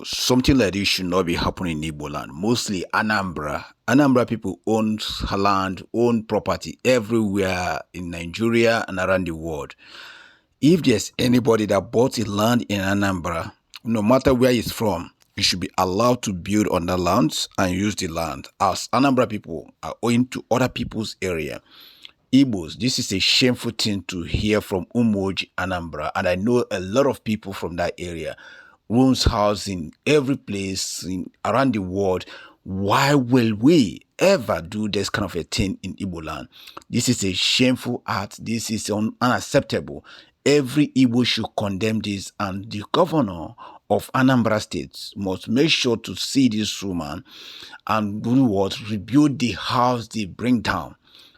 Something like this should not be happening in Igbo land. Mostly Anambra. Anambra people own land, own property everywhere in Nigeria and around the world. If there's anybody that bought a land in Anambra, no matter where it's from, you should be allowed to build on the land and use the land. As Anambra people are owing to other people's area. Igbos, this is a shameful thing to hear from Umoji, Anambra, and I know a lot of people from that area owns house in every place around the world. Why will we ever do this kind of a thing in Igbo land? This is a shameful act. This is unacceptable. Every Igbo should condemn this, and the governor of Anambra State must make sure to see this woman and do what? Rebuild the house they bring down.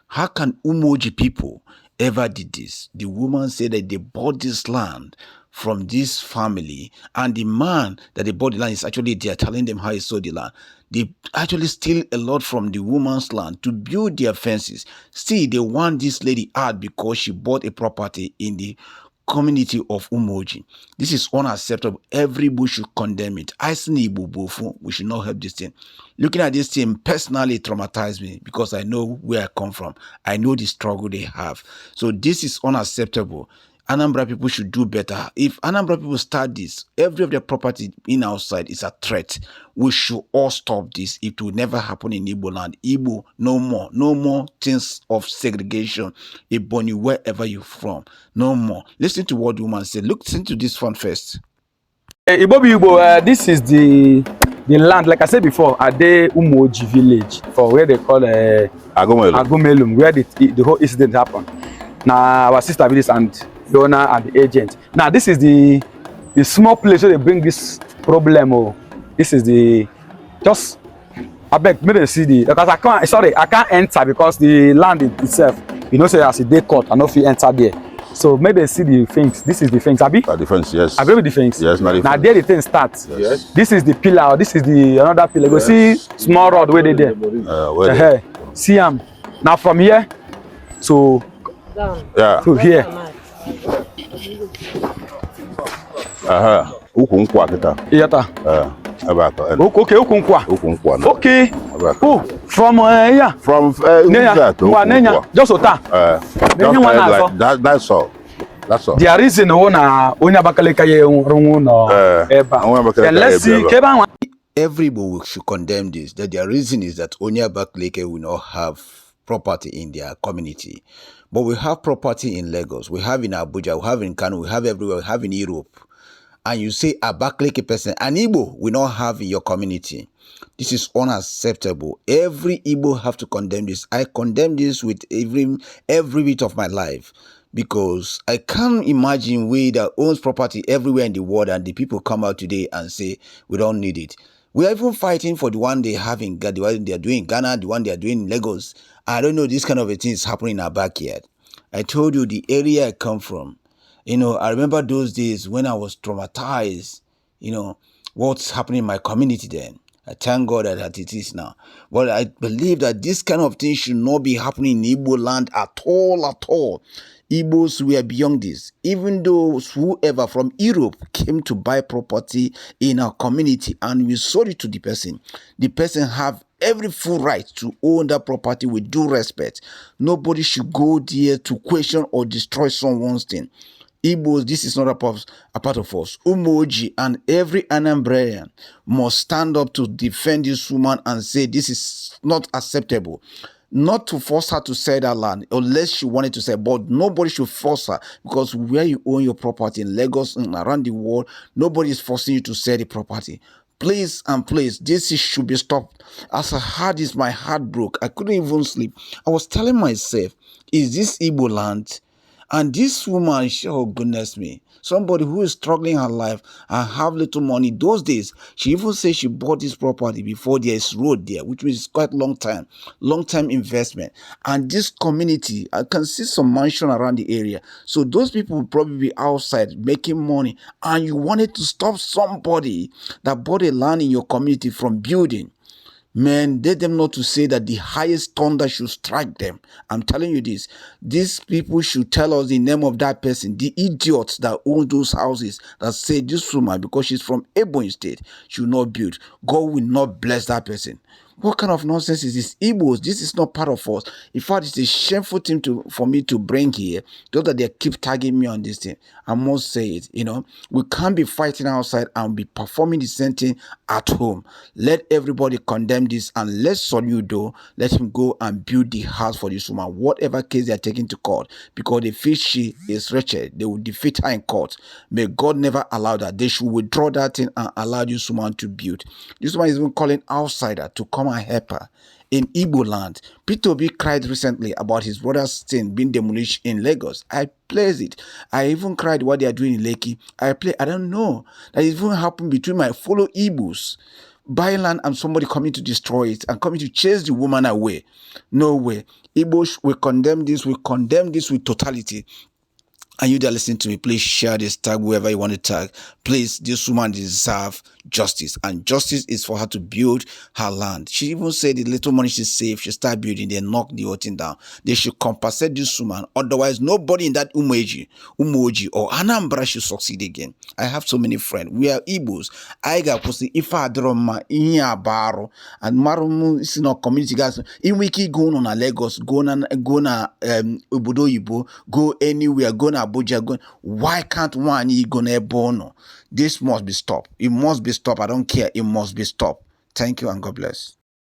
How can Umoji people ever did this? The woman said that they bought this land from this family, and the man that they bought the land is actually there telling them how he sold the land. They actually steal a lot from the woman's land to build their fences. Still, they want this lady out because she bought a property in the community of Umoji. This is unacceptable. Everybody should condemn it. I see we should not help this thing. Looking at this thing personally traumatized me because I know where I come from. I know the struggle they have. So this is unacceptable. Anambra people should do better. If Anambra people start this, every of their property in outside is a threat. We should all stop this. It will never happen in Igbo land. Igbo, no more. No more things of segregation. Ebony, wherever you're from. No more. Listen to what the woman said. Listen to this one first. Igbo, this is the land, like I said before, at the Umoji village, for where they call Agumelum, where the whole incident happened. Now our sister village and the owner and the agent. Now this is the small place where they bring this problem. Oh, this is the just I beg maybe see the because I can't enter because the land itself, say as a day court, I don't feel enter there. So maybe see the things. This is the things, Abi? The fence, yes. I believe the things. Yes, not the now there the thing starts. Yes. This is the pillar. This is the another pillar. Go see small road where they there. Where see them. Now from here to here. Ukunkwa kita. Iyata. Okay, ukunkwa. Ukunkwa. Okay. Oh, from yeah. From Nenya. Just ota. That's all. That's all. The reason na onya bakaleka ye rungu no eba. Let's see keba. Everybody should condemn this. That their reason is that Onya Bakleke will not have property in their community. But we have property in Lagos, we have in Abuja, we have in Kano, we have everywhere, we have in Europe. And you say a Bakleke person, an Igbo will not have in your community. This is unacceptable. Every Igbo have to condemn this. I condemn this with every bit of my life. Because I can't imagine we that owns property everywhere in the world and the people come out today and say we don't need it. We are even fighting for the one they have in Ghana, the one they are doing in Ghana, the one they are doing in Lagos. I don't know, this kind of a thing is happening in our backyard. I told you the area I come from. I remember those days when I was traumatized, what's happening in my community then. I thank God that it is now. But I believe that this kind of thing should not be happening in Igbo land at all. Igbos were beyond this. Even those whoever from Europe came to buy property in our community and we sold it to the person have every full right to own that property with due respect. Nobody should go there to question or destroy someone's thing. Igbos, this is not a part of us. Umoji and every Anambrian must stand up to defend this woman and say this is not acceptable. Not to force her to sell that land unless she wanted to sell, but nobody should force her because where you own your property in Lagos and around the world, nobody is forcing you to sell the property. Please and please, this should be stopped. As I heard this, my heart broke. I couldn't even sleep. I was telling myself, is this Igbo land? And this woman, oh goodness me, somebody who is struggling her life and have little money. Those days, she even said she bought this property before there is road there, which means quite long time investment. And this community, I can see some mansion around the area. So those people will probably be outside making money. And you wanted to stop somebody that bought a land in your community from building. Man, let them not to say that the highest thunder should strike them. I'm telling you this. These people should tell us the name of that person. The idiots that own those houses that say this woman, because she's from Ebony State, should not build. God will not bless that person. What kind of nonsense is this? Igbos, this is not part of us. In fact, it's a shameful thing for me to bring here. Just that they keep tagging me on this thing. I must say it, We can't be fighting outside and be performing the same thing at home. Let everybody condemn this and let Soludo let him go and build the house for this woman. Whatever case they are taking to court, because they feel she is wretched, they will defeat her in court. May God never allow that. They should withdraw that thing and allow this woman to build. This woman is even calling outsider to come and help her. In Igbo land, P2B cried recently about his brother's thing being demolished in Lagos. I plays it. I even cried what they are doing in Lekki. I don't know. That even happened between my fellow Igbos. Buying land and somebody coming to destroy it and coming to chase the woman away. No way. Igbos will condemn this. We condemn this with totality. And you that listen to me, please share this, tag whoever you want to tag. Please, this woman deserves justice. And justice is for her to build her land. She even said the little money she saved, she start building, they knock the whole thing down. They should compensate this woman. Otherwise, nobody in that Umoji or Anambra should succeed again. I have so many friends. We are Igbos. I got pussy ifa drama inya baro and marumu is not community guys. In wiki go on a Lagos, go na Obodo Igbo, go anywhere, go na Abuja. Why can't one go na Bono? This must be stopped. It must be stopped. I don't care. It must be stopped. Thank you and God bless.